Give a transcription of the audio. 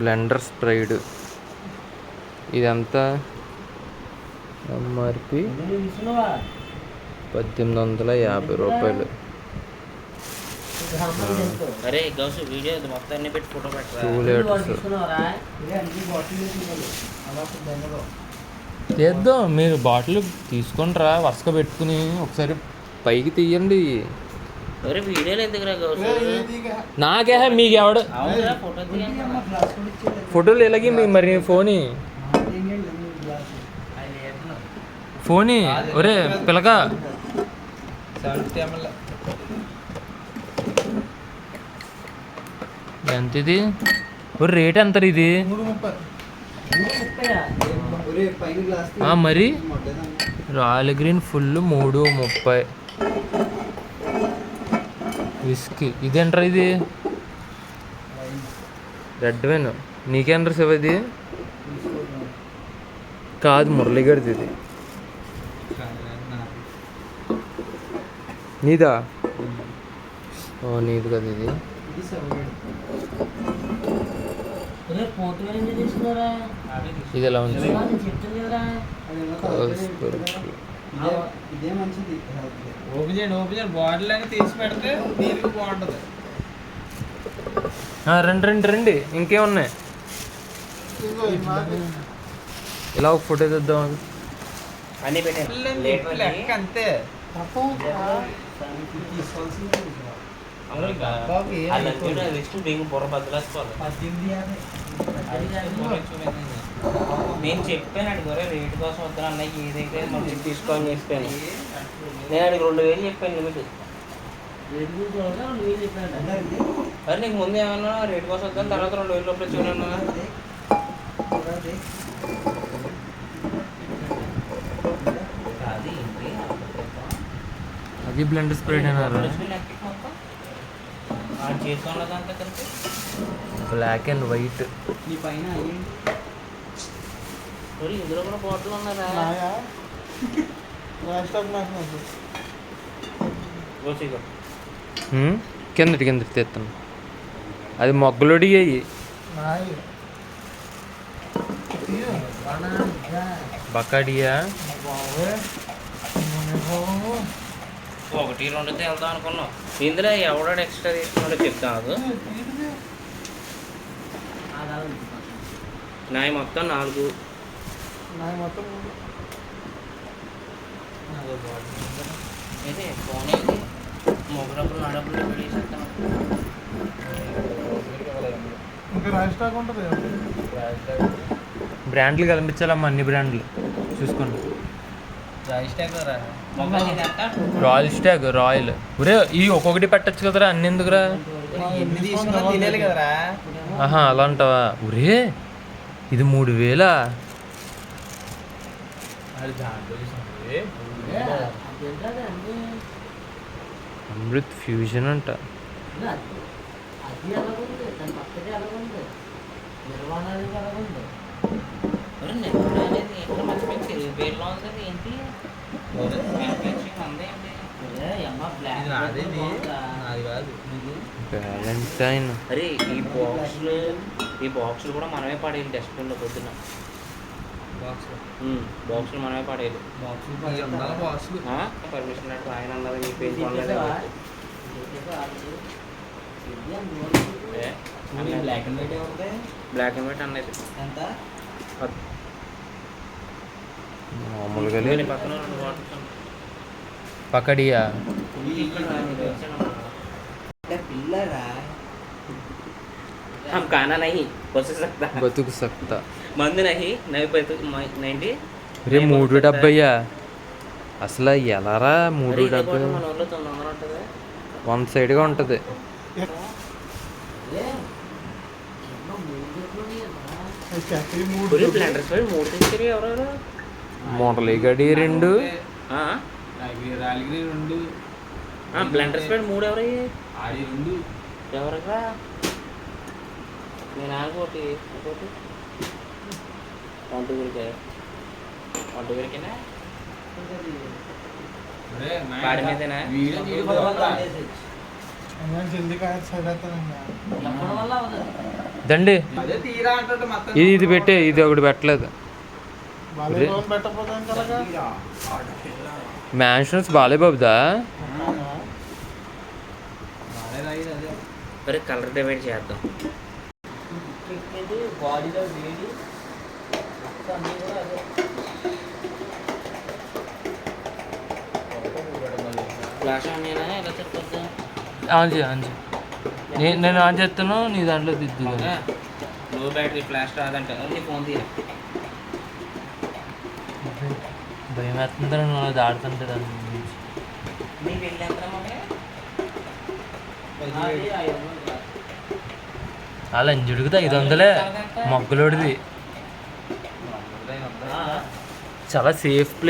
Blender spread. ఇదంతా MRP 1850 రూపాయలు. చేద్దాం, మీరు బాటిల్ తీసుకుంటారా వరుసగా పెట్టుకుని ఒకసారి పైకి తీయండి. నాకే మీకు ఎవడు ఫోటోలు ఎలాగి మరి ఫోని ఒరే పిల్లగా ఎంత ఇది? రేట్ ఎంత ఇది? మరి రాయల్ గ్రీన్ ఫుల్ 3.30. విస్కీ ఇదేంటారా? ఇది రెడ్ వైన్. నీకేంటారు శివ? ఇది కాదు, మురళీగారిది. ఇది నీదా? నీది కదా ఇది. ఇది ఎలా ఉంది? రండి ఇంకేమున్నాయి? ఇలా ఒక ఫోటో తెద్దాం. అంతే నేను చెప్పాను అడిగారు రేటు కోసం వద్దాను అన్నయ్య, ఏదైతే మంచి తీసుకోని చెప్పాను. నేను అడిగి 2000 చెప్పాను లిమిట్. అరే నీకు ముందు ఏమన్నా రేటు కోసం వద్దాను, తర్వాత 2000 లోపల చూడన్నా. అది బ్లెండర్ స్ప్రైడ్ అన్నారా? Black and White. ఇందులో కూడా బాటిల్ ఉన్నారా? కిందటి తెస్తాను. అది మొగ్గలోడి అయ్యి బకాడియా. 1-2 వెళ్దాం అనుకున్నాం. ఇందులో ఎవడో ఎక్స్ట్రా తీసుకున్నాడో చెప్తాను. నాయి మొత్తం 4. అయితే ఫోన్ అయితే మొగడప్పుడు నడప్పుడు పెడేసేస్తాను. బ్రాండ్లు కనిపించాలమ్మా, అన్ని బ్రాండ్లు చూసుకోండి. Royal Stag, Royal. ఒరే ఈ ఒక్కొక్కటి పెట్టచ్చు కదరా, అన్ని ఎందుకురా? అలా అంటావా? ఒరే ఇది 3000. అమృత్ ఫ్యూజన్ అంట. వ్యాలంటైన్. అరే ఈ బాక్సులు కూడా మనమే పడేయాలి. డస్ట్బిన్లో పొద్దున్న బాక్సులు మనమే పడేయాలి. పర్మిషన్ అంటే ఆయన అన్నది మీ పేజ్ బ్లాక్ అండ్ వైట్ అన్నది ఎంత మామూలుగా పకడియా. हम खाना नहीं बतुक सकता మందు नहीं నవి 90. రే 370 అసలు ఎలారా? 370 వన్ సైడ్గా ఉంటుంది. మోడల్ గడి 2. బ్లెండర్ స్ప్రైడ్ 3 ఎవరయ్యి? ఎవరగా? నేను ఆగోటి వంట ఊరికేనా బాడి మీదేనా? జల్దీ దండి అదే తీరా అంటాడు మొత్తం. ఇది పెట్టే, ఇది ఒకటి పెట్టలేదు. వాలీబాల్ పెట్టకపోతాం కదా. మ్యాన్షన్స్ బాలేబాబుదా. మరి కలర్ డివైడ్ చేద్దాం. బాడీలో వేడి అన్నీ కూడా అదే. ఫ్లాష్ ఆన్ చేయనా ఎలా చెప్పొద్దా? ఆన్ చేయి, ఆన్ చేయి. నేను ఆన్ చేస్తాను, నీ దాంట్లో దిద్దు. లో బ్యాటరీ ఫ్లాష్ రాదంట. నీ ఫోన్ తీయ. భయం వేస్తుందా నువ్వు దాడుతుంటే దాని గురించి. నీ పెళ్ళి ఎంత మమ్మీ? అలా ఇంజుడికితే 500 మొగ్గలోడిది. చాలా సేఫ్ ప్లేస్.